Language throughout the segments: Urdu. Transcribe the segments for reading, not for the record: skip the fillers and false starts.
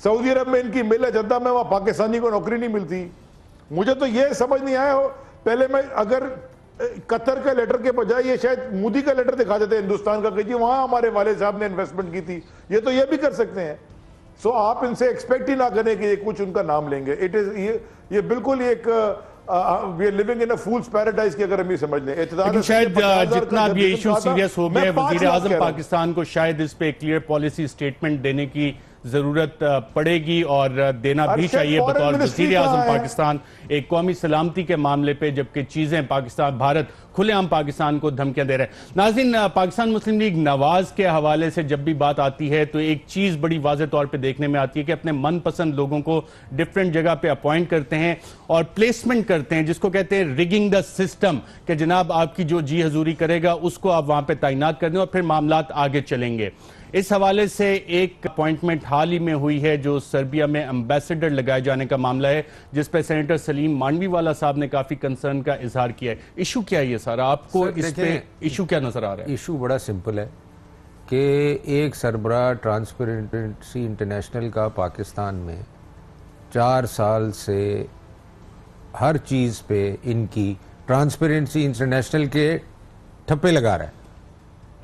سعودی عرب میں ان کی مل ہے جدہ میں، وہاں پاکستانی کو نوکری نہیں ملتی. مجھے تو یہ سمجھ نہیں آیا ہو، پہلے میں اگر قطر کا لیٹر کے بجائے یہ شاید مودی کا لیٹر دکھا دیتے ہندوستان کا کہ جی وہاں ہمارے والد صاحب نے انویسٹمنٹ کی تھی، یہ تو یہ بھی کر سکتے ہیں. سو آپ ان سے ایکسپیکٹ ہی نہ کریں کہ یہ کچھ ان کا نام لیں گے. یہ بالکل ایک we are living in a fool's paradise کی اگر ہم یہ سمجھ لیں. لیکن شاید جتنا اب یہ ایشو سیریس ہو گیا، وزیر اعظم پاکستان کو شاید اس پہ کلیئر پالیسی سٹیٹمنٹ دینے کی ضرورت پڑے گی اور دینا بھی چاہیے بطور وزیر اعظم پاکستان ایک قومی سلامتی کے معاملے پہ، جبکہ چیزیں بھارت کھلے عام پاکستان کو دھمکیاں دے رہے ہیں. ناظرین، پاکستان مسلم لیگ نواز کے حوالے سے جب بھی بات آتی ہے تو ایک چیز بڑی واضح طور پہ دیکھنے میں آتی ہے کہ اپنے من پسند لوگوں کو ڈیفرنٹ جگہ پہ اپوائنٹ کرتے ہیں اور پلیسمنٹ کرتے ہیں، جس کو کہتے ہیں ریگنگ دا سسٹم، کہ جناب آپ کی جو جی حضوری کرے گا اس کو آپ وہاں پہ تعینات کر دیں اور پھر معاملات آگے چلیں گے. اس حوالے سے ایک اپوائنٹمنٹ حال ہی میں ہوئی ہے جو سربیا میں امبیسڈر لگائے جانے کا معاملہ ہے، جس پہ سینیٹر سلیم مانڈوی والا صاحب نے کافی کنسرن کا اظہار کیا ہے. ایشو کیا ہے یہ سارا؟ آپ کو اس پہ ایشو کیا نظر آ رہا ہے؟ ایشو بڑا سمپل ہے کہ ایک سربراہ ٹرانسپیرنسی انٹرنیشنل کا پاکستان میں 4 سال سے ہر چیز پہ ان کی ٹرانسپیرنسی انٹرنیشنل کے ٹھپے لگا رہا ہے.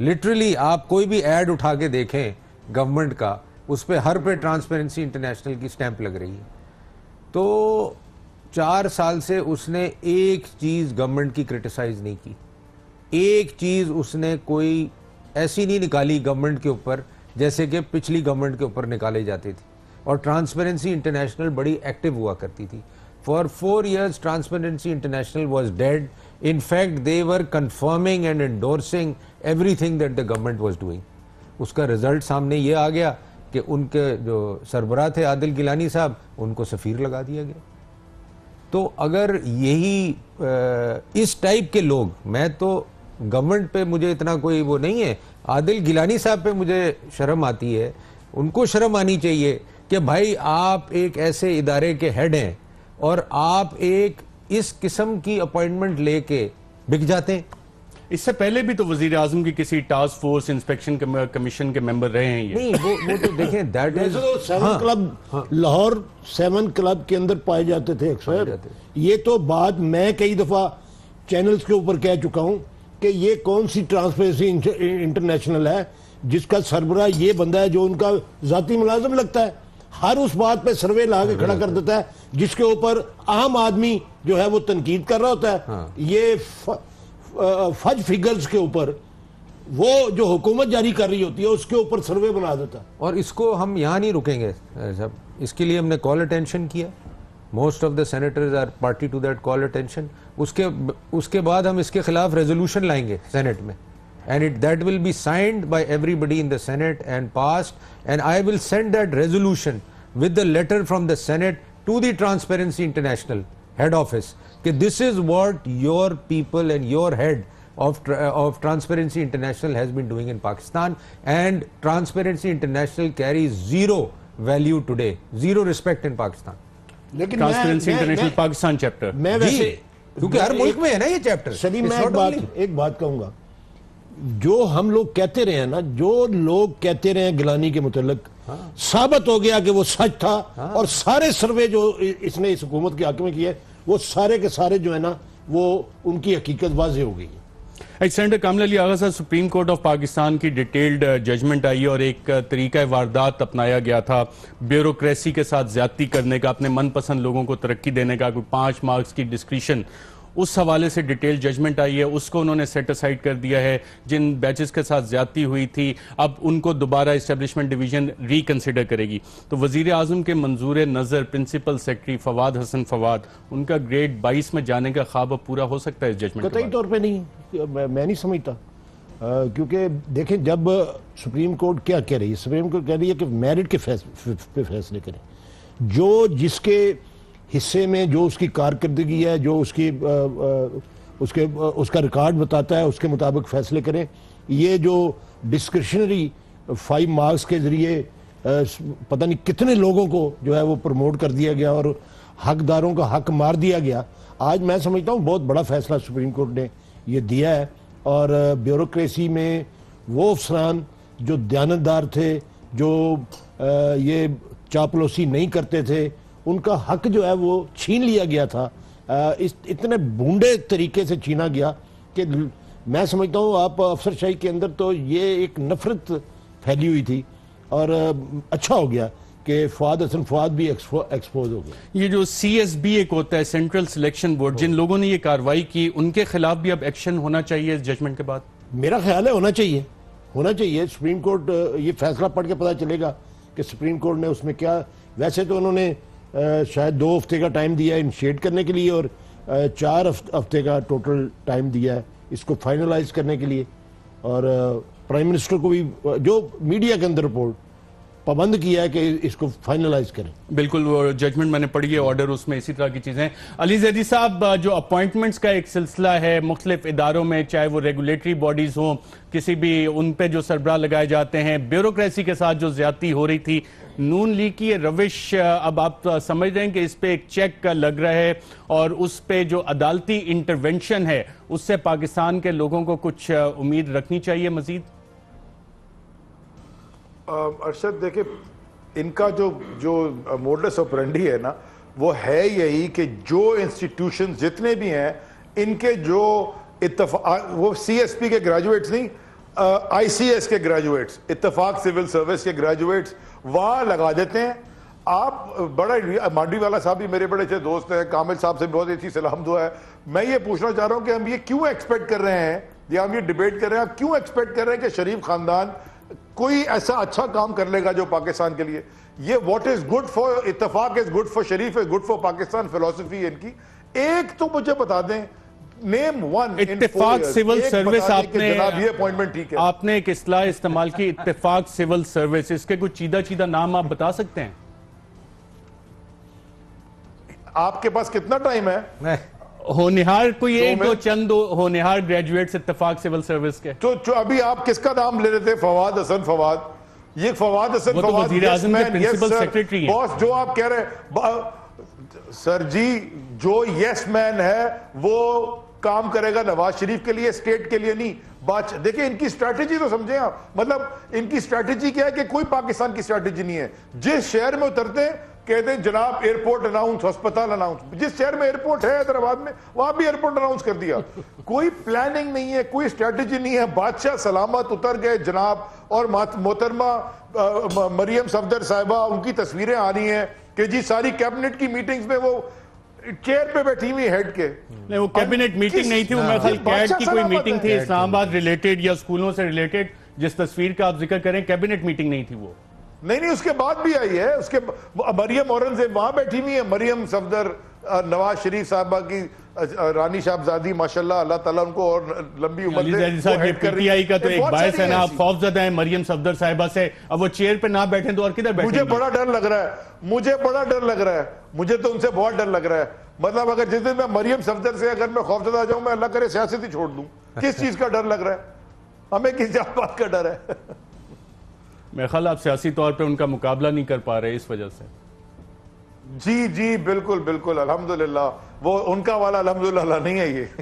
لٹرلی آپ کوئی بھی ایڈ اٹھا کے دیکھیں گورنمنٹ کا، اس پہ ہر پہ ٹرانسپیرنسی انٹرنیشنل کی سٹیمپ لگ رہی ہے. تو 4 سال سے اس نے ایک چیز گورنمنٹ کی کرٹیسائز نہیں کی، ایک چیز اس نے کوئی ایسی نہیں نکالی گورنمنٹ کے اوپر جیسے کہ پچھلی گورنمنٹ کے اوپر نکالے جاتے تھے. اور ٹرانسپیرنسی انٹرنیشنل بڑی ایکٹیو ہوا کرتی تھی. For 4 years Transparency International was dead. In fact, they were confirming and endorsing everything that the government was doing. اس کا رزلٹ سامنے یہ آ گیا کہ ان کے جو سربراہ تھے عادل گیلانی صاحب، ان کو سفیر لگا دیا گیا. تو اگر یہی اس ٹائپ کے لوگ، میں تو گورنمنٹ پہ مجھے اتنا کوئی وہ نہیں ہے، عادل گیلانی صاحب پہ مجھے شرم آتی ہے. ان کو شرم آنی چاہیے کہ بھائی آپ ایک ایسے ادارے کے ہیڈ ہیں اور آپ ایک اس قسم کی اپوائنٹمنٹ لے کے بک جاتے ہیں. اس سے پہلے بھی تو وزیر اعظم کی کسی ٹاسک فورس انسپیکشن کمیشن کے ممبر رہے ہیں. یہ نہیں، وہ تو دیکھیں that is 7 club Lahore 7 club کے اندر پائے جاتے تھے اکثر. یہ تو بات میں کئی دفعہ چینلز کے اوپر کہہ چکا ہوں کہ یہ کون سی ٹرانسپیرنسی انٹرنیشنل ہے جس کا سربراہ یہ بندہ ہے جو ان کا ذاتی ملازم لگتا ہے. ہر اس بات پہ سروے لا کے کھڑا کر دیتا ہے جس کے اوپر عام آدمی جو ہے وہ تنقید کر رہا ہوتا ہے. یہ فج فگرز کے اوپر وہ جو حکومت جاری کر رہی ہوتی ہے اس کے اوپر سروے بنا دیتا ہے. اور اس کو ہم یہاں نہیں رکیں گے صاحب، اس کے لیے ہم نے کال اٹینشن کیا. Most of the senators are party to that call attention. اس کے بعد ہم اس کے خلاف ریزولوشن لائیں گے سینٹ میں. And that will be signed by everybody in the Senate and passed, and I will send that resolution with the letter from the Senate to the Transparency International head office that this is what your people and your head of Transparency International has been doing in Pakistan, and Transparency International carries zero value today, zero respect in Pakistan. Transparency International Pakistan chapter میں ویسے کیونکہ ہر ملک میں ہے نا یہ چیپٹر. سلیم میں ایک بات کہوں گا، جو ہم لوگ کہتے رہے ہیں نا، جو لوگ کہتے رہے ہیں گیلانی کے متعلق، ثابت ہو گیا کہ وہ سچ تھا. اور سارے سروے جو اس نے اس حکومت کے حق میں کیے وہ سارے کے سارے جو ہے نا وہ ان کی حقیقت واضح ہو گئی. سینیٹر کامل علی آغا صاحب، سپریم کورٹ آف پاکستان کی ڈیٹیلڈ ججمنٹ آئی اور ایک طریقہ واردات اپنایا گیا تھا بیوروکریسی کے ساتھ زیادتی کرنے کا، اپنے من پسند لوگوں کو ترقی دینے کا، کوئی 5 مارکس کی ڈسکریشن. اس حوالے سے ڈیٹیل ججمنٹ آئی ہے، اس کو انہوں نے سیٹ اسائیڈ کر دیا ہے. جن بیچز کے ساتھ زیادتی ہوئی تھی اب ان کو دوبارہ اسٹیبلشمنٹ ڈویژن ری کنسیڈر کرے گی. تو وزیر اعظم کے منظور نظر پرنسپل سیکرٹری فواد حسن فواد، ان کا گریڈ 22 میں جانے کا خواب اب پورا ہو سکتا ہے اس ججمنٹ؟ قطعی طور پہ نہیں، میں نہیں سمجھتا. کیونکہ دیکھیں جب سپریم کورٹ کیا کہہ رہی ہے، سپریم کورٹ کہہ رہی ہے کہ میرٹ کے پہ فیصلے کریں. جو جس کے حصے میں جو اس کی کارکردگی ہے، جو اس کا ریکارڈ بتاتا ہے، اس کے مطابق فیصلے کریں. یہ جو ڈسکریشنری 5 مارکس کے ذریعے پتہ نہیں کتنے لوگوں کو جو ہے وہ پروموٹ کر دیا گیا اور حقداروں کا حق مار دیا گیا، آج میں سمجھتا ہوں بہت بڑا فیصلہ سپریم کورٹ نے یہ دیا ہے. اور بیوروکریسی میں وہ افسران جو دیانتدار تھے، جو یہ چاپلوسی نہیں کرتے تھے، ان کا حق جو ہے وہ چھین لیا گیا تھا، اتنے بھونڈے طریقے سے چھینا گیا کہ میں سمجھتا ہوں آپ افسر شاہی کے اندر تو یہ ایک نفرت پھیلی ہوئی تھی، اور اچھا ہو گیا کہ فواد حسن فواد بھی ایکسپوز ہو گیا۔ یہ جو سی ایس بی ایک ہوتا ہے سینٹرل سلیکشن بورڈ، جن لوگوں نے یہ کارروائی کی ان کے خلاف بھی اب ایکشن ہونا چاہیے اس ججمنٹ کے بعد؟ میرا خیال ہے ہونا چاہیے۔ سپریم کورٹ یہ فیصلہ پڑھ کے پتہ چلے گا کہ سپریم کورٹ نے اس میں کیا، ویسے تو انہوں نے شاید 2 ہفتے کا ٹائم دیا ہے انیشیٹ کرنے کے لیے، اور 4 ہفتے کا ٹوٹل ٹائم دیا ہے اس کو فائنلائز کرنے کے لیے، اور پرائم منسٹر کو بھی جو میڈیا کے اندر رپورٹ پابند کیا ہے کہ اس کو فائنلائز کریں۔ بالکل، وہ ججمنٹ میں نے پڑھی ہے، آرڈر اس میں اسی طرح کی چیزیں۔ علی زیدی صاحب، جو اپوائنٹمنٹس کا ایک سلسلہ ہے مختلف اداروں میں، چاہے وہ ریگولیٹری باڈیز ہوں، کسی بھی ان پہ جو سربراہ لگائے جاتے ہیں، بیوروکریسی کے ساتھ جو زیادتی ہو رہی تھی، نون لیگ کی یہ روش اب آپ سمجھ رہے ہیں کہ اس پہ ایک چیک لگ رہا ہے، اور اس پہ جو عدالتی انٹرونشن ہے اس سے پاکستان کے لوگوں کو کچھ امید رکھنی چاہیے مزید؟ ارشد دیکھیں، ان کا جو موڈس آپرینڈی ہے نا، وہ ہے یہی کہ جو انسٹیٹیوشن جتنے بھی ہیں ان کے جو وہ سی ایس پی کے گریجویٹس نہیں، آئی سی ایس کے گریجویٹس، اتفاق سول سروس کے گریجویٹس وہاں لگا دیتے ہیں۔ آپ بڑا مانڈی والا صاحب بھی میرے بڑے اچھے دوست ہیں، کامل صاحب سے بہت اچھی سلام دعا ہے۔ میں یہ پوچھنا چاہ رہا ہوں کہ ہم یہ کیوں ایکسپیکٹ کر رہے ہیں، یا ہم یہ ڈیبیٹ کر رہے ہیں، آپ کیوں ایکسپیکٹ کر رہے ہیں کہ شریف خاندان کوئی ایسا اچھا کام کر لے گا جو پاکستان کے لیے، یہ واٹ از گڈ فار اتفاق is good for Sharif is good for Pakistan فلسفی ان کی۔ ایک تو مجھے بتا دیں، نیم ون اتفاق سول سروس، آپ نے ایک اصطلاح استعمال کی اتفاق سول سروس، اس کے کچھ چیدہ نام آپ بتا سکتے ہیں؟ آپ کے پاس کتنا ٹائم ہے؟ ہونہار کوئی ایک دو چند ہونہار گریجویٹس اتفاق سول سروس کے، تو ابھی آپ کس کا نام لے رہے تھے؟ فواد حسن فواد، یہ فواد حسن فواد وزیر اعظم کے پرنسپل سیکریٹری ہیں۔ باس جو آپ کہہ رہے ہیں سر جی، جو یس مین ہے وہ کام کرے گا نواز شریف کے لیے، اسٹیٹ کے لیے نہیں۔ دیکھیں ان کی اسٹریٹجی تو سمجھیں آپ، مطلب ان کی اسٹریٹجی کیا ہے کہ کوئی پاکستان کی اسٹریٹجی نہیں ہے۔ جس شہر میں اترتے ہیں کہتے ہیں جناب ایئرپورٹ اناؤنس، ہسپتال اناؤنس، جس شہر میں ایئرپورٹ ہے حیدرآباد میں وہاں بھی ایئرپورٹ اناؤنس کر دیا۔ کوئی پلاننگ نہیں ہے، کوئی اسٹریٹجی نہیں ہے۔ بادشاہ سلامت اتر گئے جناب، اور محترمہ مریم صفدر صاحبہ ان کی تصویریں آ رہی ہیں کہ جی ساری کیبنٹ کی میٹنگز میں وہ چیئر پہ بیٹھی ہوئی ہیڈ کے، نہیں وہ کیبنٹ میٹنگ نہیں تھی، وہ میرے خیال کیٹ کی کوئی میٹنگ تھی اسلام آباد ریلیٹڈ یا اسکولوں سے ریلیٹڈ، جس تصویر کا آپ ذکر کریں کیبنٹ میٹنگ نہیں تھی وہ۔ نہیں اس کے بعد بھی آئی ہے، اس کے مریم اورنگزیب وہاں بیٹھی ہوئی ہے، مریم صفدر نواز شریف صاحبہ کی رانی صاحبزادی، ماشاءاللہ اللہ تعالیٰ ان کو اور لمبی عمر دے۔ علی صاحب یہ پی ٹی آئی کا تو ایک باعث ہے نا، آپ خوفزدہ ہیں مریم صفدر صاحبہ سے، اب وہ چیئر پہ نہ بیٹھیں تو اور کدھر بیٹھیں؟ مجھے بڑا ڈر لگ رہا ہے، مجھے تو ان سے بہت ڈر لگ رہا ہے۔ مطلب اگر جس دن میں مریم صفدر سے اگر میں خوفزدہ آ جاؤں، میں اللہ کرے سیاست ہی چھوڑ دوں۔ کس چیز کا ڈر لگ رہا ہے ہمیں؟ کس بات کا ڈر ہے؟ میرے خیال آپ سیاسی طور پہ ان کا مقابلہ نہیں کر پا رہے اس وجہ سے۔ جی بالکل الحمدللہ، وہ ان کا والا الحمدللہ نہیں ہے یہ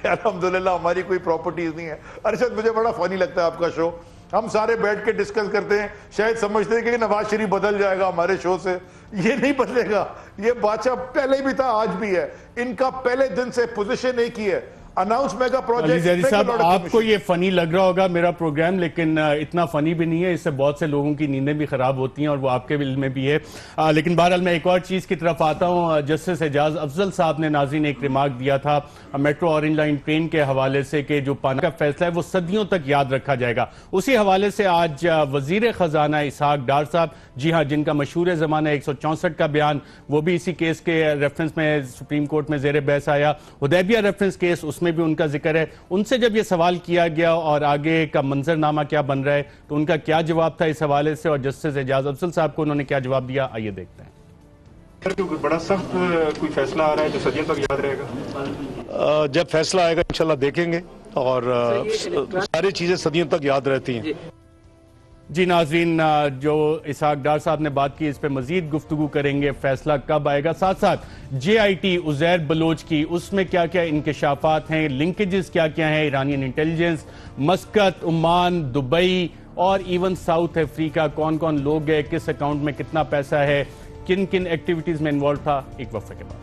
الحمدللہ ہماری کوئی پراپرٹیز نہیں ہے۔ ارشد مجھے بڑا فنی لگتا ہے آپ کا شو، ہم سارے بیٹھ کے ڈسکس کرتے ہیں، شاید سمجھتے ہیں کہ نواز شریف بدل جائے گا ہمارے شو سے، یہ نہیں بدلے گا۔ یہ بادشاہ پہلے بھی تھا، آج بھی ہے، ان کا پہلے دن سے پوزیشن ایک ہی ہے، اناؤنس میگا علی زیدی صاحب آپ کو یہ فنی لگ رہا ہوگا میرا پروگرام، لیکن اتنا فنی بھی نہیں ہے، اس سے بہت سے لوگوں کی نیندیں بھی خراب ہوتی ہیں اور وہ آپ کے علم میں بھی ہے۔ لیکن بہرحال میں ایک اور چیز کی طرف آتا ہوں، جسٹس اعجاز افضل صاحب نے ناظرین ایک ریمارک دیا تھا میٹرو اورنج لائن ٹرین کے حوالے سے کہ جو پانا کا فیصلہ ہے وہ صدیوں تک یاد رکھا جائے گا۔ اسی حوالے سے آج وزیر خزانہ اسحاق ڈار صاحب، جی ہاں، جن کا مشہور زمانہ 164 کا بیان وہ بھی اسی کیس کے ریفرنس میں سپریم کورٹ میں زیر بحث آیا، حدیبیہ ریفرنس کیس اس میں بھی ان کا ذکر ہے۔ ان سے جب یہ سوال کیا گیا اور آگے کا منظرنامہ کیا بن رہا ہے تو ان کا کیا جواب تھا اس حوالے سے، اور جسٹس اعجاز افضل صاحب کو انہوں نے کیا جواب دیا، آئیے دیکھتے ہیں۔ بڑا سخت کوئی فیصلہ آ رہا ہے جو صدیوں تک یاد رہے گا؟ جب فیصلہ آئے گا انشاءاللہ دیکھیں گے، اور ساری چیزیں صدیوں تک یاد رہتی ہیں۔ جی ناظرین، جو اسحاق ڈار صاحب نے بات کی اس پہ مزید گفتگو کریں گے، فیصلہ کب آئے گا، ساتھ ساتھ جے آئی ٹی عزیر بلوچ کی اس میں کیا کیا انکشافات ہیں، لنکیجز کیا کیا ہیں، Iranian intelligence, Muscat, Oman, Dubai اور ایون ساؤتھ افریقہ کون کون لوگ گئے, کس اکاؤنٹ میں کتنا پیسہ ہے, کن کن ایکٹیویٹیز میں انوالو تھا, ایک وقفے کے بعد.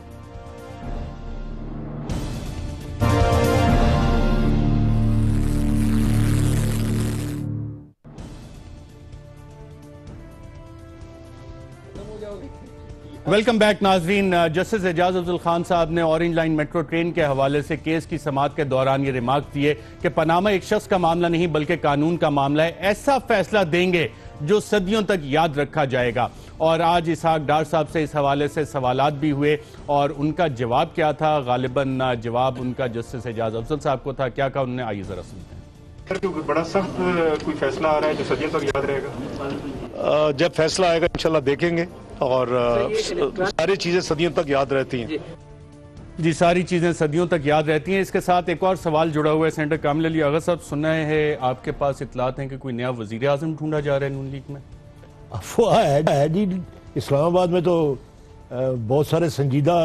ویلکم بیک ناظرین. جسٹس اعجاز افضل خان صاحب نے اورنج لائن میٹرو ٹرین کے حوالے سے کیس کی سماعت کے دوران یہ ریمارک دیے کہ پاناما ایک شخص کا معاملہ نہیں بلکہ قانون کا معاملہ ہے, ایسا فیصلہ دیں گے جو صدیوں تک یاد رکھا جائے گا. اور آج اسحاق ڈار صاحب سے اس حوالے سے سوالات بھی ہوئے اور ان کا جواب کیا تھا, غالباً جواب ان کا جسٹس اعجاز افضل صاحب کو تھا. کیا کہا انہوں نے, آئیے ذرا سنتے ہیں. بڑا سخت کوئی فیصلہ آ رہا ہے جو صدیوں تک یاد رہے گا. جب فیصلہ آئے گا انشاءاللہ دیکھیں گے, اور ساری چیزیں صدیوں تک یاد رہتی ہیں. جی, ساری چیزیں صدیوں تک یاد رہتی ہیں. اس کے ساتھ ایک اور سوال جڑا ہوا ہے. سینیٹر کامل علی آغا صاحب, سنا ہے آپ کے پاس اطلاعات ہیں کہ کوئی نیا وزیر اعظم ڈھونڈا جا رہا ہے نون لیگ میں؟ افواہ ہے جی. اسلام آباد میں تو بہت سارے سنجیدہ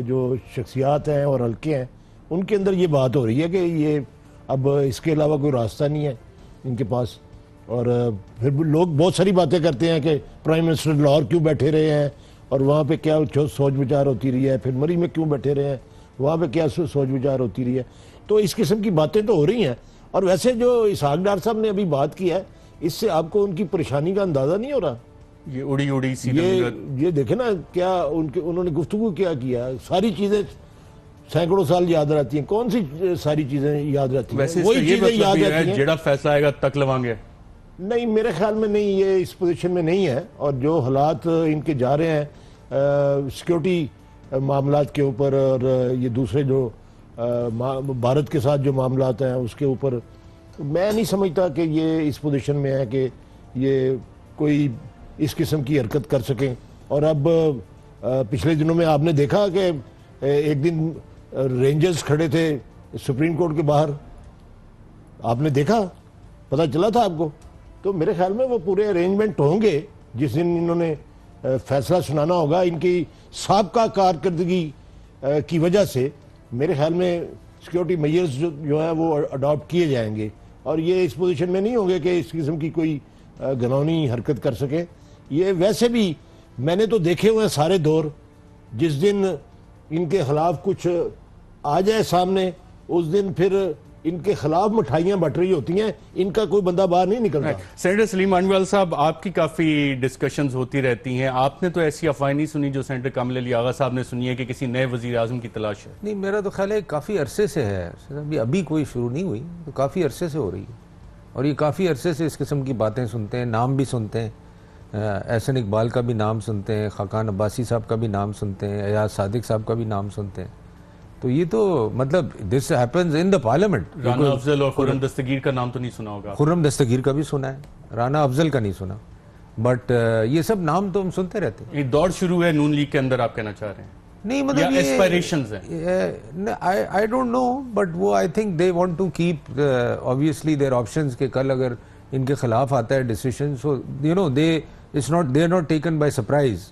جو شخصیات ہیں اور حلقے ہیں ان کے اندر یہ بات ہو رہی ہے کہ یہ اب اس کے علاوہ کوئی راستہ نہیں ہے ان کے پاس. اور پھر لوگ بہت ساری باتیں کرتے ہیں کہ پرائم منسٹر لاہور کیوں بیٹھے رہے ہیں اور وہاں پہ کیا سوچ بچار ہوتی رہی ہے, پھر مری میں کیوں بیٹھے رہے ہیں, وہاں پہ کیا سوچ بچار ہوتی رہی ہے. تو اس قسم کی باتیں تو ہو رہی ہیں. اور ویسے جو اسحاق ڈار صاحب نے ابھی بات کی ہے, اس سے آپ کو ان کی پریشانی کا اندازہ نہیں ہو رہا. یہ اڑی سی یہ دیکھیں نا کیا انہوں نے گفتگو کیا. ساری چیزیں سینکڑوں سال یاد رہتی ہیں. کون سی ساری چیزیں یاد رہتی ہیں؟ وہی چیزیں یاد رہتی ہیں. جڑا فیصلہ آئے گا تک لوانگے. نہیں, میرے خیال میں نہیں, یہ اس پوزیشن میں نہیں ہے. اور جو حالات ان کے جا رہے ہیں سیکیورٹی معاملات کے اوپر اور یہ دوسرے جو بھارت کے ساتھ جو معاملات ہیں اس کے اوپر, میں نہیں سمجھتا کہ یہ اس پوزیشن میں ہے کہ یہ کوئی اس قسم کی حرکت کر سکیں. اور اب پچھلے دنوں میں آپ نے دیکھا کہ ایک دن رینجرز کھڑے تھے سپریم کورٹ کے باہر, آپ نے دیکھا, پتہ چلا تھا آپ کو. تو میرے خیال میں وہ پورے ارینجمنٹ ہوں گے جس دن انہوں نے فیصلہ سنانا ہوگا. ان کی سابقہ کارکردگی کی وجہ سے میرے خیال میں سیکیورٹی میئرز جو ہیں وہ اڈاپٹ کیے جائیں گے, اور یہ اس پوزیشن میں نہیں ہوں گے کہ اس قسم کی کوئی گھنونی حرکت کر سکیں. یہ ویسے بھی میں نے تو دیکھے ہوئے ہیں سارے دور, جس دن ان کے خلاف کچھ آ جائے سامنے اس دن پھر ان کے خلاف مٹھائیاں بٹ رہی ہوتی ہیں, ان کا کوئی بندہ باہر نہیں نکلتا. سینیٹر سلیم مانویل صاحب, آپ کی کافی ڈسکشنز ہوتی رہتی ہیں, آپ نے تو ایسی افواہیں نہیں سنی جو سینیٹر کامل علی آغا صاحب نے سنی ہے کہ کسی نئے وزیر اعظم کی تلاش ہے؟ نہیں, میرا تو خیال ہے کافی عرصے سے ہے, ابھی کوئی شروع نہیں ہوئی, تو کافی عرصے سے ہو رہی ہے. اور یہ کافی عرصے سے اس قسم کی باتیں سنتے ہیں, نام بھی سنتے ہیں, احسن اقبال کا بھی نام سنتے ہیں, خاقان عباسی صاحب کا بھی نام سنتے ہیں, ایاز صادق صاحب کا بھی نام سنتے ہیں. تو یہ تو مطلب this happens in the parliament. Rana Afzal اور خرم دستگیر کا نام تو نہیں سنا ہوگا؟ خرم دستگیر کا بھی سنا ہے, رانا افضل کا نہیں سنا, بٹ یہ سب نام تو ہم سنتے رہتے ہیں. یہ دوڑ شروع ہے نون لیگ کے اندر, آپ کہنا چاہ رہے ہیں؟ نہیں, مطلب یہ اسپائریشنز ہیں. I don't know, but وہ I think they want to keep obviously their options کہ کل اگر ان کے خلاف آتا ہے decision, so you know they are not taken by surprise,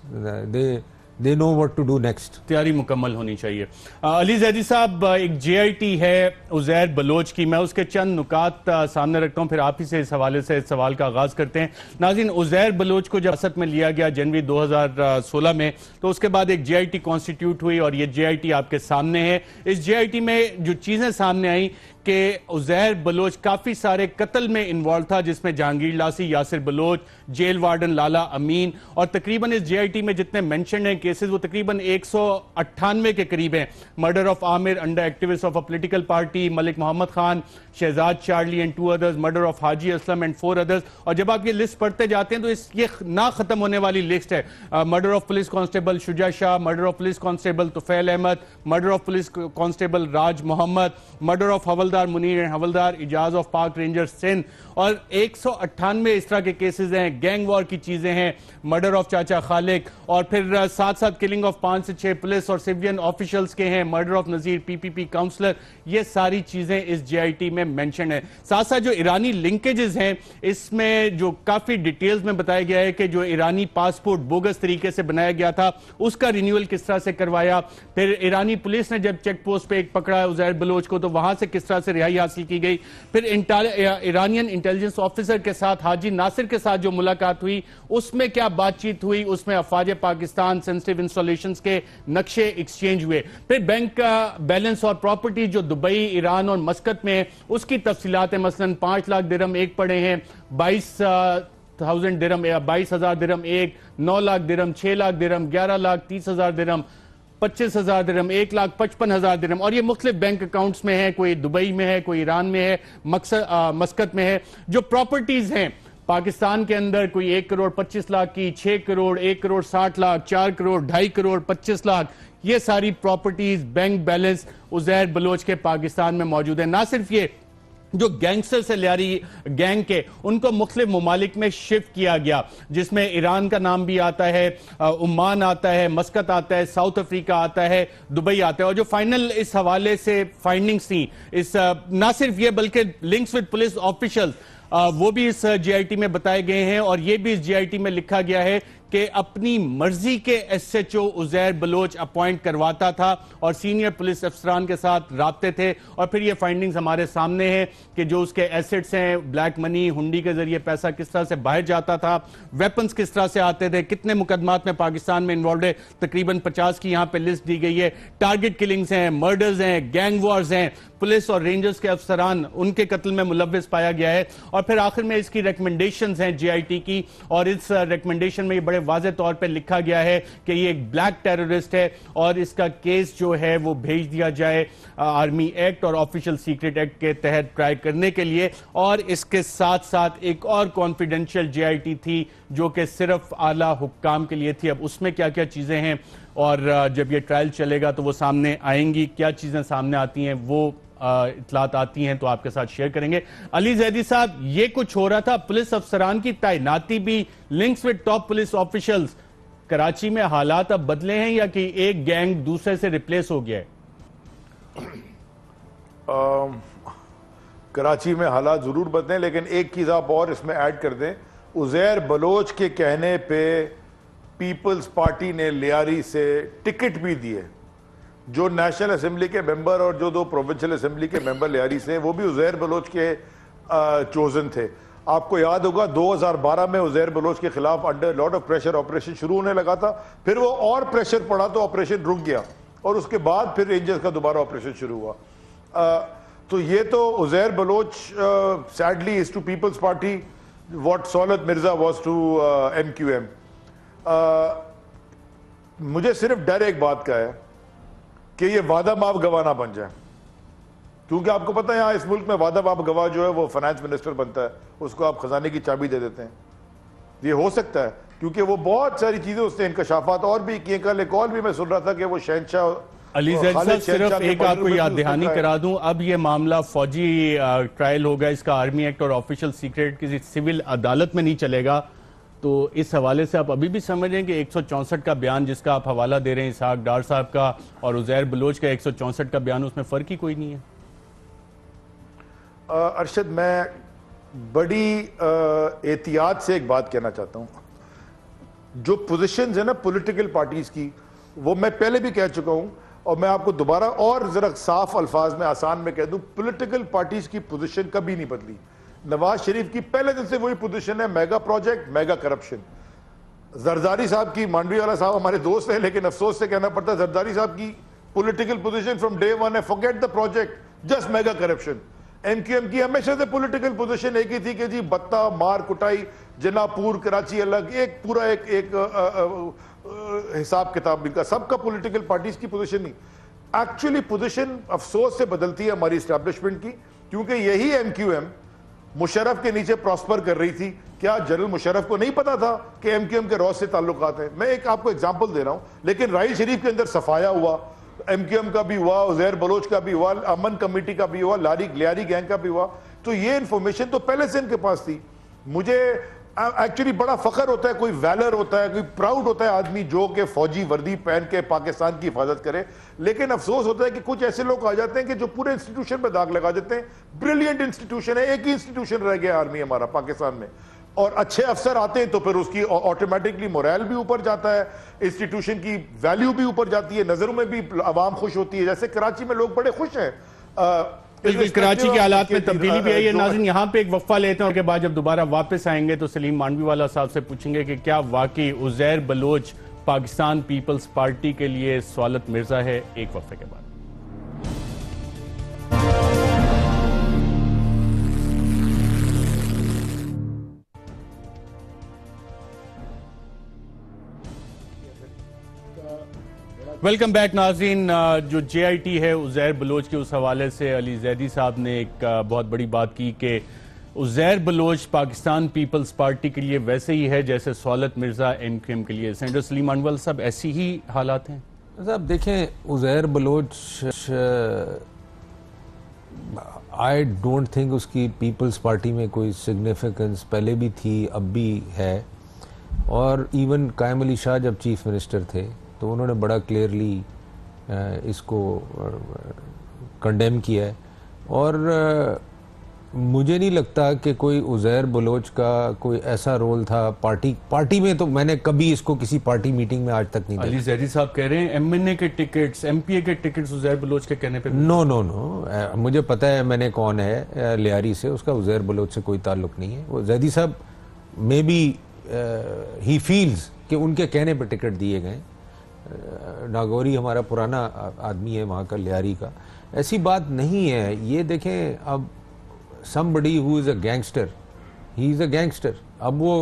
they know what to do next. تیاری مکمل ہونی چاہیے. علی زیدی صاحب, ایک جے آئی ٹی ہے عزیر بلوچ کی, میں اس کے چند نکات سامنے رکھتا ہوں, پھر آپ ہی سے اس حوالے سے سوال کا آغاز کرتے ہیں. ناظرین, عزیر بلوچ کو جب حراست میں لیا گیا جنوری 2016 میں, تو اس کے بعد ایک جے آئی ٹی کانسٹیٹیوٹ ہوئی, اور یہ جے آئی ٹی آپ کے سامنے ہے. اس جے آئی ٹی میں جو چیزیں سامنے آئیں کہ عزیر بلوچ کافی سارے قتل میں انوالو تھا, جس میں جہانگیر لاسی, یاسر بلوچ, جیل وارڈن لالا امین, اور تقریباً اس جے آئی ٹی میں جتنے مینشنڈ ہیں کیسز وہ تقریباً 198 کے قریب ہیں. Murder of Amir under activist of a political party, Malik Muhammad Khan, Shahzad Charlie and 2 others, murder of Haji Aslam and 4 others. اور جب آپ یہ لسٹ پڑھتے جاتے ہیں تو یہ نہ ختم ہونے والی لسٹ ہے. Murder of police constable Shuja Shah, murder of police constable Tufail Ahmed, murder of police constable Raj Muhammad, murder of havildar Munir and havildar Ijaz of Pak ranger Sindh, اور 198 اس طرح کے کیسز ہیں. گینگ وار کی چیزیں ہیں, مرڈر آف چاچا خالق, اور پھر ساتھ ساتھ کلنگ آف 5 سے 6 پولیس اور سیوین آفیشلز کے ہیں, murder of Nazir P P P counsellor. یہ ساری چیزیں اس جے آئی ٹی میں مینشن ہے. ساتھ ساتھ جو ایرانی لنکیجز ہیں اس میں جو کافی ڈیٹیلز میں بتایا گیا ہے کہ جو ایرانی پاسپورٹ بوگس طریقے سے بنایا گیا تھا اس کا رینیول کس طرح سے کروایا, پھر ایرانی پولیس نے جب چیک پوسٹ پہ ایک پکڑا عزیر بلوچ کو تو وہاں سے کس طرح طرح سے رہائی حاصل کی گئی. پھر ایرانین انٹیلیجنس آفیسر کے ساتھ حاجی ناصر کے ساتھ جو ملاقات ہوئی اس میں کیا بات چیت ہوئی, اس میں افواج پاکستان سینسٹیو انسٹالیشنز کے نقشے ایکسچینج ہوئے. پھر بینک کا بیلنس اور پراپرٹی جو دبئی, ایران اور مسقط میں اس کی تفصیلات ہیں. مثلا 5 لاکھ درہم ایک پڑے ہیں, 22,000 درہم 22,000 درہم ایک, 9 لاکھ درہم, 6 لاکھ درہم, 11 لاکھ 30,000 درہم, 25,000 درہم, 1,55,000 درہم, اور یہ مختلف بینک اکاؤنٹس میں ہیں. کوئی دبئی میں ہے, کوئی ایران میں ہے, مسقط میں ہے. جو پراپرٹیز ہیں پاکستان کے اندر کوئی 1 کروڑ 25 لاکھ کی, 6 کروڑ, 1 کروڑ 60 لاکھ, 4 کروڑ, 2.5 کروڑ 25 لاکھ, یہ ساری properties bank balance Uzair Baloch کے پاکستان میں موجود ہیں. نہ صرف یہ, جو گینگسٹر سے لیاری گینگ کے ان کو مختلف ممالک میں شفٹ کیا گیا, جس میں ایران کا نام بھی آتا ہے, عمان آتا ہے, مسقط آتا ہے, ساؤتھ افریقہ آتا ہے, دبئی آتا ہے. اور جو فائنل اس حوالے سے فائنڈنگز تھیں, اس نہ صرف یہ بلکہ لنکس ود پولیس آفیشلز وہ بھی اس جی آئی ٹی میں بتائے گئے ہیں. اور یہ بھی اس جی آئی ٹی میں لکھا گیا ہے کہ اپنی مرضی کے S H O Uzair Baloch appoint کرواتا تھا اور سینئر پولیس افسران کے ساتھ رابطے تھے. اور پھر یہ فائنڈنگز ہمارے سامنے ہیں کہ جو اس کے ایسٹس ہیں, بلیک منی, ہنڈی کے ذریعے پیسہ کس طرح سے باہر جاتا تھا, ویپنز کس طرح سے آتے تھے, کتنے مقدمات میں پاکستان میں انوالوڈ ہے, تقریباً 50 کی یہاں پہ لسٹ دی گئی ہے. ٹارگٹ کلنگز ہیں, مرڈرز ہیں, گینگ وارز ہیں, پولیس اور رینجرز کے افسران ان کے قتل میں ملوث پایا گیا ہے. اور پھر آخر میں اس کی ریکمنڈیشنز ہیں جی آئی ٹی کی, اور اس ریکمنڈیشن میں یہ بڑے واضح طور پہ لکھا گیا ہے کہ یہ ایک بلیک ٹیررسٹ ہے اور اس کا کیس جو ہے وہ بھیج دیا جائے آرمی ایکٹ اور آفیشل سیکرٹ ایکٹ کے تحت ٹرائی کرنے کے لیے. اور اس کے ساتھ ساتھ ایک اور کانفیڈنشیل جی آئی ٹی تھی جو کہ صرف اعلیٰ حکام کے لیے تھی. اب اس میں کیا کیا چیزیں ہیں اور جب یہ ٹرائل چلے گا تو وہ سامنے آئیں گی, کیا چیزیں سامنے آتی ہیں, وہ اطلاعات آتی ہیں تو آپ کے ساتھ شیئر کریں گے. علی زیدی صاحب, یہ کچھ ہو رہا تھا, پولیس افسران کی تعیناتی بھی, links would top police officials, Karachi میں حالات اب بدلے ہیں یا کہ ایک گینگ دوسرے سے ریپلیس ہو گیا ہے؟ کراچی میں حالات ضرور بدلے, لیکن ایک چیز آپ اور اس میں ایڈ کر دیں. عزیر بلوچ کے کہنے پہ پیپلز پارٹی نے لیاری سے ٹکٹ بھی دیے. جو نیشنل اسمبلی کے ممبر اور جو 2 پروونشل اسمبلی کے ممبر لیاری سے, وہ بھی عزیر بلوچ کے چوزن تھے. آپ کو یاد ہوگا 2012 میں عزیر بلوچ کے خلاف under lot of pressure operation شروع ہونے لگا تھا, پھر وہ اور پریشر پڑا تو آپریشن رک گیا, اور اس کے بعد پھر رینجرز کا دوبارہ آپریشن شروع ہوا. تو یہ تو Uzair Baloch sadly is to Peoples Party what سہولت Mirza was to M Q M. مجھے صرف ڈر ایک بات کا ہے کہ یہ وعدہ ماف گواہ نہ بن جائے, کیونکہ آپ کو پتہ ہے یہاں اس ملک میں وعدہ ماف گواہ جو ہے وہ فائنانس منسٹر بنتا ہے, اس کو آپ خزانے کی چابی دے دیتے ہیں. یہ ہو سکتا ہے کیونکہ وہ بہت ساری چیزیں اس نے انکشافات اور بھی کیے. کل ایک اور بھی میں سن رہا تھا کہ وہ شہنشاہ علی زید صاحب, صرف ایک آپ کو یاد دہانی کرا دوں, اب یہ معاملہ فوجی ٹرائل ہوگا, اس کا آرمی ایکٹ اور آفیشل سیکرٹ کسی سول عدالت میں نہیں چلے گا. تو اس حوالے سے آپ ابھی بھی سمجھ رہے ہیں کہ 164 کا بیان جس کا آپ حوالہ دے رہے ہیں اسحاق ڈار صاحب کا, اور عزیر بلوچ کا 164 کا بیان, اس میں فرق ہی کوئی نہیں ہے؟ ارشد, میں بڑی احتیاط سے ایک بات کہنا چاہتا ہوں. جو پوزیشنز ہیں نا پولیٹیکل پارٹیز کی, وہ میں پہلے بھی کہہ چکا ہوں, اور میں آپ کو دوبارہ اور ذرا صاف الفاظ میں آسان میں کہہ دوں, پولیٹیکل پارٹیز کی پوزیشن کبھی نہیں بدلی. نواز شریف کی پہلے دن سے وہی پوزیشن ہے, mega project, mega corruption. Zardari sahab کی, مانڈوی والا صاحب ہمارے دوست ہیں لیکن افسوس سے کہنا پڑتا ہے, زرداری صاحب کی political position from day one ہے forget the project, just mega corruption. M کیو ایم کی ہمیشہ سے پولیٹیکل پوزیشن ایک ہی تھی کہ جی بتہ, مار کٹائی, جنا پور, کراچی الگ, ایک پورا ایک حساب کتاب ان کا, سب کا پولیٹیکل پارٹیز کی پوزیشن نہیں. ایکچولی پوزیشن افسوس سے بدلتی ہے ہماری اسٹیبلشمنٹ کی, کیونکہ یہی ایم کیو ایم مشرف کے نیچے پراسپر کر رہی تھی. کیا جنرل مشرف کو نہیں پتا تھا کہ ایم کیو ایم کے روز سے تعلقات ہیں؟ میں ایک آپ کو ایگزامپل دے رہا ہوں, لیکن راحیل شریف کے اندر صفایا ہوا, ایم کیو ایم کا بھی ہوا, عزیر بلوچ کا بھی ہوا, امن کمیٹی کا بھی ہوا, لیاری گینگ کا بھی ہوا. تو یہ انفارمیشن تو پہلے سے ان کے پاس تھی. مجھے ایکچولی بڑا فخر ہوتا ہے, کوئی ویلر ہوتا ہے, کوئی پراؤڈ ہوتا ہے آدمی جو کہ فوجی وردی پہن کے پاکستان کی حفاظت کرے, لیکن افسوس ہوتا ہے کہ کچھ ایسے لوگ آ جاتے ہیں کہ جو پورے انسٹیٹیوشن پہ داغ لگا دیتے ہیں. بریلینٹ انسٹیٹیوشن ہے, ایک ہی انسٹیٹیوشن رہ گیا آرمی ہمارا پاکستان میں, اور اچھے افسر آتے ہیں تو پھر اس کی آٹومیٹکلی مورائل بھی اوپر جاتا ہے, انسٹیٹیوشن کی ویلیو بھی اوپر جاتی ہے, نظروں میں بھی عوام خوش ہوتی ہے. جیسے کراچی میں لوگ بڑے خوش ہیں, کراچی کے حالات میں تبدیلی بھی آئی ہے. ناظرین یہاں پہ ایک وقفہ لیتے ہیں اور کے بعد جب دوبارہ واپس آئیں گے تو سلیم مانوی والا صاحب سے پوچھیں گے کہ کیا واقعی عزیر بلوچ پاکستان پیپلز پارٹی کے لیے سوالت مرزا ہے. ایک وقفے کے بعد. ویلکم بیک ناظرین. جو جے آئی ٹی ہے عزیر بلوچ کے اس حوالے سے علی زیدی صاحب نے ایک بہت بڑی بات کی کہ عزیر بلوچ پاکستان پیپلز پارٹی کے لیے ویسے ہی ہے جیسے سوالت مرزا ایم کیو ایم کے لیے. سینیٹر سلیم انول صاحب ایسی ہی حالات ہیں؟ صاحب دیکھیں Uzair Baloch I don't think اس کی پیپلز پارٹی میں کوئی سگنیفیکنس پہلے بھی تھی اب بھی ہے. اور ایون قائم علی شاہ جب چیف منسٹر تھے تو انہوں نے بڑا کلیئرلی اس کو کنڈیم کیا ہے. اور مجھے نہیں لگتا کہ کوئی عزیر بلوچ کا کوئی ایسا رول تھا پارٹی میں. تو میں نے کبھی اس کو کسی پارٹی میٹنگ میں آج تک نہیں دیکھا. علی زیدی صاحب کہہ رہے ہیں ایم این اے کے ٹکٹس ایم پی اے کے ٹکٹس عزیر بلوچ کے کہنے پہ. نو مجھے پتہ ہے میں نے کون ہے لیاری سے, اس کا عزیر بلوچ سے کوئی تعلق نہیں ہے. وہ زیدی صاحب مے بی ہی فیلز کہ ان کے کہنے پہ ٹکٹ دیے گئے. ناگوری ہمارا پرانا آدمی ہے وہاں کا لیاری کا. ایسی بات نہیں ہے. یہ دیکھیں اب somebody who is a gangster, he is a gangster. اب وہ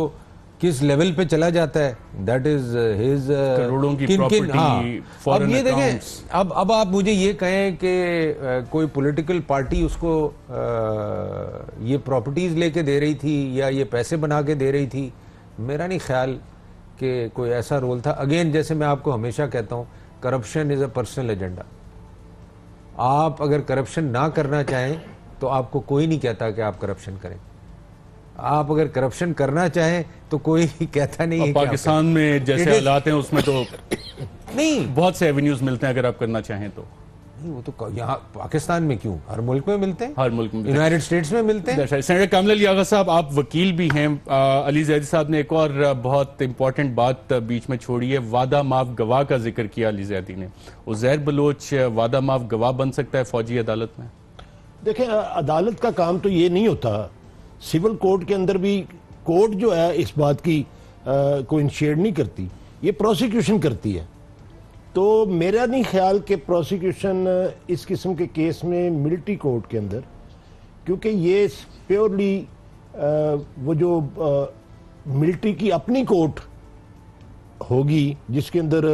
کس لیول پہ چلا جاتا ہے that is his کروڑوں کی پراپرٹی اب یہ دیکھیں اب آپ مجھے یہ کہیں کہ کوئی پولیٹیکل پارٹی اس کو یہ پراپرٹیز لے کے دے رہی تھی یا یہ پیسے بنا کے دے رہی تھی, میرا نہیں خیال کہ کوئی ایسا رول تھا. اگین جیسے میں آپ کو ہمیشہ کہتا ہوں corruption is a personal agenda. آپ اگر کرپشن نہ کرنا چاہیں تو آپ کو کوئی نہیں کہتا کہ آپ کرپشن کریں. آپ اگر کرپشن کرنا چاہیں تو کوئی کہتا نہیں ہے. پاکستان میں جیسے حالات ہیں اس میں تو نہیں بہت سے ایونیوز ملتے ہیں اگر آپ کرنا چاہیں تو. نہیں وہ تو یہاں پاکستان میں کیوں, ہر ملک میں ملتے ہیں, ہر ملک میں, یونائٹڈ اسٹیٹس میں ملتے ہیں. سینیٹر کامل علی آغا صاحب آپ وکیل بھی ہیں. علی زیدی صاحب نے ایک اور بہت امپورٹنٹ بات بیچ میں چھوڑی ہے, وعدہ معاف گواہ کا ذکر کیا علی زیدی نے. عزیر بلوچ وعدہ معاف گواہ بن سکتا ہے فوجی عدالت میں؟ دیکھیں عدالت کا کام تو یہ نہیں ہوتا. سول کورٹ کے اندر بھی کورٹ جو ہے اس بات کی کو انشیئر نہیں کرتی, یہ پروسیکیوشن کرتی ہے. تو میرا نہیں خیال کہ پروسیکیوشن اس قسم کے کیس میں ملٹری کورٹ کے اندر, کیونکہ یہ پیورلی وہ جو ملٹری کی اپنی کورٹ ہوگی جس کے اندر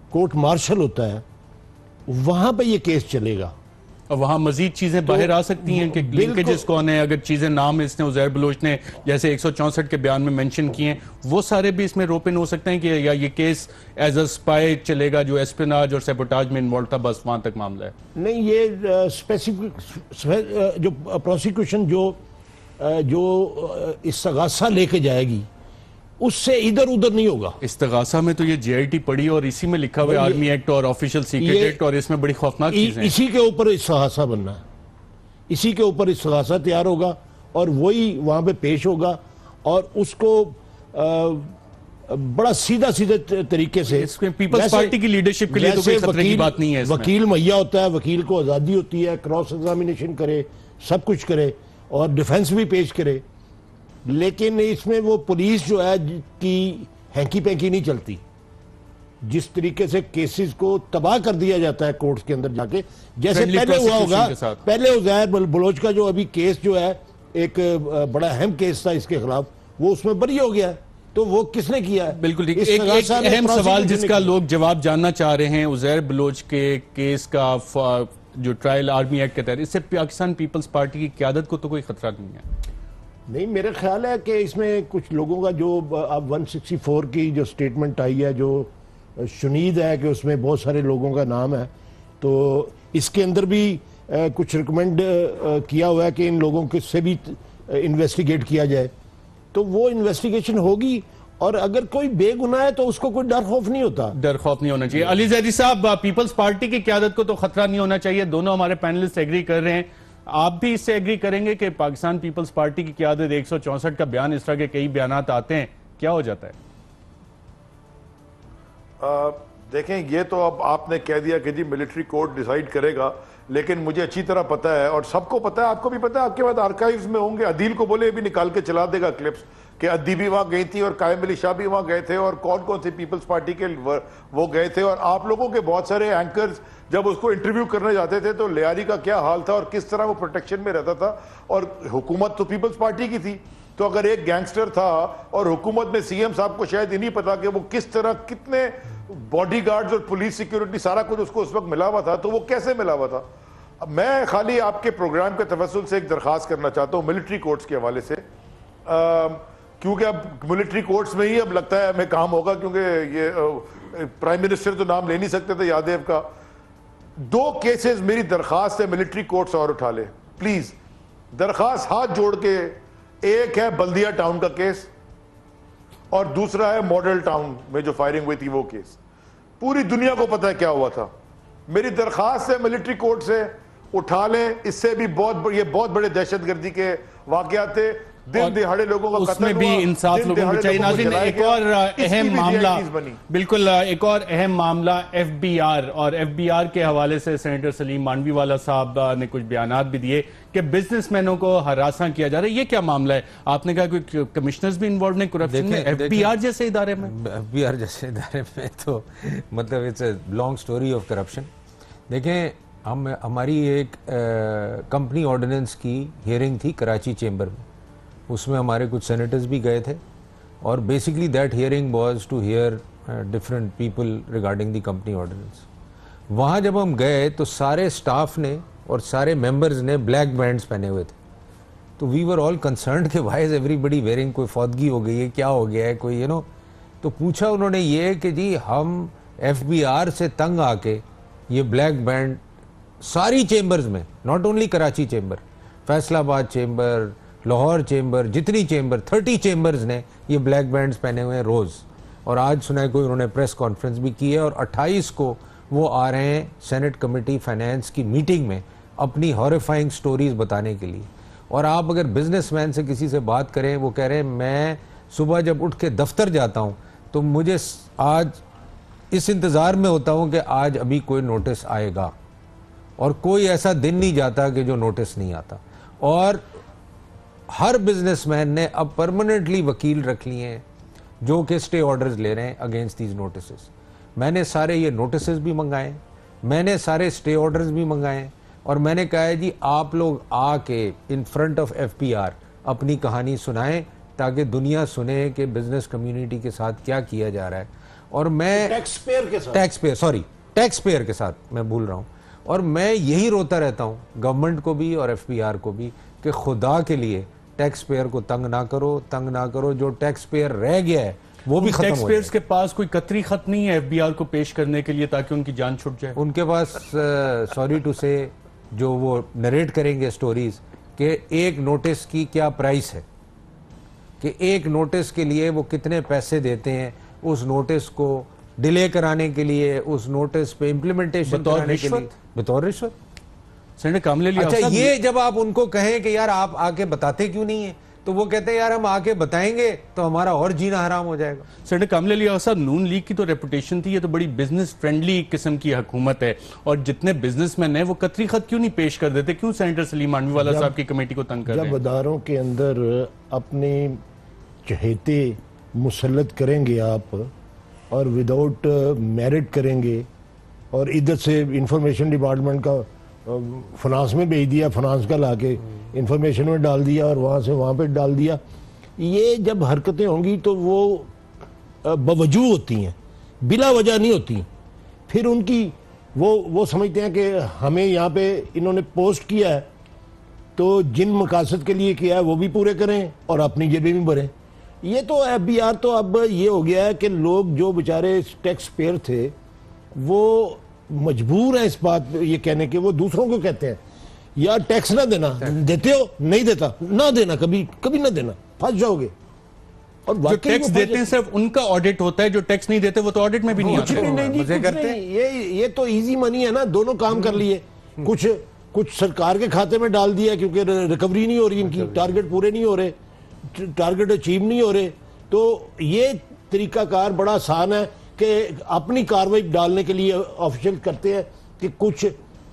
کورٹ مارشل ہوتا ہے, وہاں پہ یہ کیس چلے گا. اور وہاں مزید چیزیں باہر آ سکتی ہیں کہ لنکیجز کون ہیں, اگر چیزیں نام اس نے عزیر بلوچ نے جیسے 164 کے بیان میں منشن کیے ہیں وہ سارے بھی اس میں روپن ہو سکتے ہیں کہ یا یہ کیس ایز اے سپائی چلے گا جو اسپیناج اور سیبوٹاج میں انوالو تھا, بس وہاں تک معاملہ ہے. نہیں, یہ اسپیسیفک جو پروسیکیوشن جو استغاثہ لے کے جائے گی اس سے ادھر ادھر نہیں ہوگا. استغاثہ میں تو یہ جے آئی ٹی پڑی اور اسی میں لکھا ہوا ہے آرمی ایکٹ اور آفیشل سیکرٹ ایکٹ, اور اس میں بڑی خوفناک چیزیں ہیں. اسی کے اوپر استغاثہ بننا ہے, اسی کے اوپر استغاثہ تیار ہوگا اور وہی وہاں پہ پیش ہوگا اور اس کو بڑا سیدھے طریقے سے پیپلز پارٹی کی لیڈرشپ کے لیے تو کوئی خطرے کی بات نہیں ہے. وکیل مہیا ہوتا ہے, وکیل کو آزادی ہوتی ہے, کراس ایگزامینیشن کرے, سب کچھ کرے اور ڈیفنس بھی پیش کرے, لیکن اس میں وہ پولیس جو ہے کی ہینکی پینکی نہیں چلتی. جس طریقے سے کیسز کو تباہ کر دیا جاتا ہے کورٹس کے اندر جا کے, جیسے پہلے ہوا ہوگا. پہلے عزیر بلوچ کا جو ابھی کیس جو ہے ایک بڑا اہم کیس تھا اس کے خلاف, وہ اس میں بری ہو گیا ہے. تو وہ کس نے کیا ہے؟ بالکل ٹھیک. ایک اہم سوال جس کا لوگ جواب جاننا چاہ رہے ہیں, عزیر بلوچ کے کیس کا جو ٹرائل آرمی ایکٹ کے تحت, اس سے پاکستان پیپلز پارٹی کی قیادت کو تو کوئی خطرہ نہیں ہے؟ نہیں, میرا خیال ہے کہ اس میں کچھ لوگوں کا جو اب 164 کی جو سٹیٹمنٹ آئی ہے جو شنید ہے کہ اس میں بہت سارے لوگوں کا نام ہے, تو اس کے اندر بھی کچھ ریکمینڈ کیا ہوا ہے کہ ان لوگوں کے سے بھی انویسٹیگیٹ کیا جائے. تو وہ انویسٹیگیشن ہوگی اور اگر کوئی بے گناہ ہے تو اس کو کوئی ڈر خوف نہیں ہوتا. ڈر خوف نہیں ہونا چاہیے. علی زیدی صاحب پیپلز پارٹی کی قیادت کو تو خطرہ نہیں ہونا چاہیے, دونوں ہمارے پینلسٹ ایگری کر رہے ہیں. آپ بھی اس سے ایگری کریں گے کہ پاکستان پیپلز پارٹی کی قیادت 164 کا بیان, اس طرح کے کئی بیانات آتے ہیں, کیا ہو جاتا ہے؟ دیکھیں یہ تو اب آپ نے کہہ دیا کہ جی ملٹری کورٹ ڈیسائیڈ کرے گا, لیکن مجھے اچھی طرح پتہ ہے اور سب کو پتہ ہے, آپ کو بھی پتہ ہے, آپ کے بعد آرکائیوز میں ہوں گے. عدیل کو بولے بھی نکال کے چلا دے گا کلپس کہ عدی بھی وہاں گئی تھی اور قائم علی شاہ بھی وہاں گئے تھے اور کون کون سے پیپلز پارٹی کے وہ گئے تھے. اور آپ لوگوں کے بہت سارے اینکرز جب اس کو انٹرویو کرنے جاتے تھے تو لیاری کا کیا حال تھا اور کس طرح وہ پروٹیکشن میں رہتا تھا. اور حکومت تو پیپلز پارٹی کی تھی, تو اگر ایک گینگسٹر تھا اور حکومت میں سی ایم صاحب کو شاید ہی نہیں پتا کہ وہ کس طرح کتنے باڈی گارڈز اور پولیس سیکیورٹی سارا کچھ اس کو اس وقت ملا ہوا تھا, تو وہ کیسے ملا ہوا تھا. میں خالی آپ کے پروگرام کے توسل سے ایک درخواست کرنا چاہتا ہوں ملٹری کورٹس کے حوالے سے, کیونکہ اب ملٹری کورٹس میں ہی اب لگتا ہے ہمیں کام ہوگا, کیونکہ یہ پرائم منسٹر تو نام لے نہیں سکتے تھے یادیو کا. 2 کیسز میری درخواست ہے ملٹری کورٹس اور اٹھا لے پلیز, درخواست ہاتھ جوڑ کے. ایک ہے بلدیہ ٹاؤن کا کیس اور دوسرا ہے ماڈل ٹاؤن میں جو فائرنگ ہوئی تھی وہ کیس. پوری دنیا کو پتہ ہے کیا ہوا تھا. میری درخواست ہے ملٹری کورٹ سے اٹھا لیں, اس سے بھی یہ بہت بڑے دہشت گردی کے واقعات تھے, دن دہاڑے لوگوں کا قتل ہوا, اس میں بھی انصاف لوگوں کو چاہیے. ناظرین ایک اور اہم معاملہ, بالکل ایک اور اہم معاملہ ایف بی آر, اور ایف بی آر کے حوالے سے سینیٹر سلیم مانوی والا صاحب نے کچھ بیانات بھی دیے کہ بزنس مینوں کو ہراساں کیا جا رہا ہے. یہ کیا معاملہ ہے؟ آپ نے کہا کوئی کمشنرز بھی انوالوڈ ہیں کرپشن میں ایف بی آر جیسے ادارے میں. ایف بی آر جیسے ادارے میں تو مطلب it's a long story of corruption. دیکھیں ہماری ایک کمپنی آرڈیننس کی ہیئرنگ تھی کراچی چیمبر میں, اس میں ہمارے کچھ سینیٹرز بھی گئے تھے اور basically that hearing was to hear different people regarding the company ordinance. وہاں جب ہم گئے تو سارے سٹاف نے اور سارے ممبرز نے بلیک بینڈز پہنے ہوئے تھے, تو وی ور آل کنسرنڈ کہ why is everybody wearing, کوئی فوتگی ہو گئی ہے, کیا ہو گیا ہے کوئی تو پوچھا انہوں نے یہ کہ جی ہم ایف بی آر سے تنگ آ کے یہ بلیک بینڈ ساری چیمبرز میں, not only Karachi chamber, Faisal آباد چیمبر, لاہور چیمبر, جتنی چیمبر 30 چیمبرز نے یہ بلیک بینڈز پہنے ہوئے ہیں روز. اور آج سنا ہے کوئی انہوں نے پریس کانفرنس بھی کی ہے اور 28 کو وہ آ رہے ہیں سینٹ کمیٹی فائنانس کی میٹنگ میں اپنی ہارفائنگ سٹوریز بتانے کے لیے. اور آپ اگر بزنس مین سے کسی سے بات کریں, وہ کہہ رہے ہیں میں صبح جب اٹھ کے دفتر جاتا ہوں تو مجھے آج اس انتظار میں ہوتا ہوں کہ آج ابھی کوئی نوٹس آئے گا, اور کوئی ایسا دن نہیں جاتا کہ جو نوٹس نہیں آتا. اور ہر بزنس مین نے اب پرماننٹلی وکیل رکھ لیے ہیں جو کہ سٹے آرڈرز لے رہے ہیں اگینسٹ دیز نوٹسز. میں نے سارے یہ نوٹسز بھی منگائے, میں نے سارے سٹے آرڈرز بھی منگائے, اور میں نے کہا ہے جی آپ لوگ آ کے in front of F P R اپنی کہانی سنائیں تاکہ دنیا سنے کہ بزنس کمیونٹی کے ساتھ کیا کیا جا رہا ہے. اور میں ٹیکس پیئر کے ساتھ میں بھول رہا ہوں, اور میں یہی روتا رہتا ہوں گورنمنٹ کو بھی اور ایف پی آر کو بھی کہ خدا کے لیے ٹیکس پیئر کو تنگ نہ کرو, جو ٹیکس پیئر رہ گیا ہے وہ بھی ختم ہو جائے. ٹیکس پیئرز کے پاس کوئی قطری خط نہیں ہے ایف بی آر کو پیش کرنے کے لیے تاکہ ان کی جان چھٹ جائے. ان کے پاس سوری ٹو سے جو وہ نریٹ کریں گے سٹوریز کہ ایک نوٹس کی کیا پرائس ہے, کہ ایک نوٹس کے لیے وہ کتنے پیسے دیتے ہیں, اس نوٹس کو ڈیلے کرانے کے لیے, اس نوٹس پہ امپلیمنٹیشن کرانے کے لیے بطور رشوت. اچھا یہ جب آپ ان کو کہیں کہ یار آپ آ کے بتاتے کیوں نہیں ہیں, تو وہ کہتے ہیں یار ہم آ کے بتائیں گے تو ہمارا اور جینا حرام ہو جائے گا. سینیٹر کامل علی صاحب, نون لیگ کی تو ریپوٹیشن تھی, یہ تو بڑی بزنس فرینڈلی قسم کی حکومت ہے, اور جتنے بزنس مین ہیں وہ قطری خط کیوں نہیں پیش کر دیتے, کیوں سینیٹر سلیم مانوی والا صاحب کی کمیٹی کو تنگ کر رہے ہیں؟ جب اداروں کے اندر اپنے چہیتے مسلط کریں گے آپ اور وداؤٹ میرٹ کریں گے, اور ادھر سے انفارمیشن ڈپارٹمنٹ کا فنانس میں بھیج دیا, فنانس کا لا کے انفارمیشن میں ڈال دیا اور وہاں سے وہاں پہ ڈال دیا, یہ جب حرکتیں ہوں گی تو وہ بوجوہ ہوتی ہیں, بلا وجہ نہیں ہوتی. پھر ان کی وہ سمجھتے ہیں کہ ہمیں یہاں پہ انہوں نے پوسٹ کیا ہے تو جن مقاصد کے لیے کیا ہے وہ بھی پورے کریں اور اپنی جیبیں بھی بھریں. یہ تو ایف بی آر تو اب یہ ہو گیا ہے کہ لوگ جو بیچارے ٹیکس پیئر تھے وہ مجبور ہیں اس بات پہ یہ کہنے کے, وہ دوسروں کو کہتے ہیں یار ٹیکس نہ دینا, دیتے ہو نہیں دیتا, نہ دینا, کبھی نہ دینا, پھنس جاؤ گے. اور جو ٹیکس دیتے ہیں صرف ان کا آڈٹ ہوتا ہے, جو ٹیکس نہیں دیتے وہ تو آڈٹ میں بھی نہیں آتے. یہ تو ایزی منی ہے نا, دونوں کام کر لیے, کچھ سرکار کے کھاتے میں ڈال دیا کیونکہ ریکوری نہیں ہو رہی, ان کی ٹارگٹ پورے نہیں ہو رہے, ٹارگٹ اچیو نہیں ہو رہے. تو یہ طریقہ کار بڑا آسان ہے کہ اپنی کاروائی ڈالنے کے لیے آفیشل کرتے ہیں کہ کچھ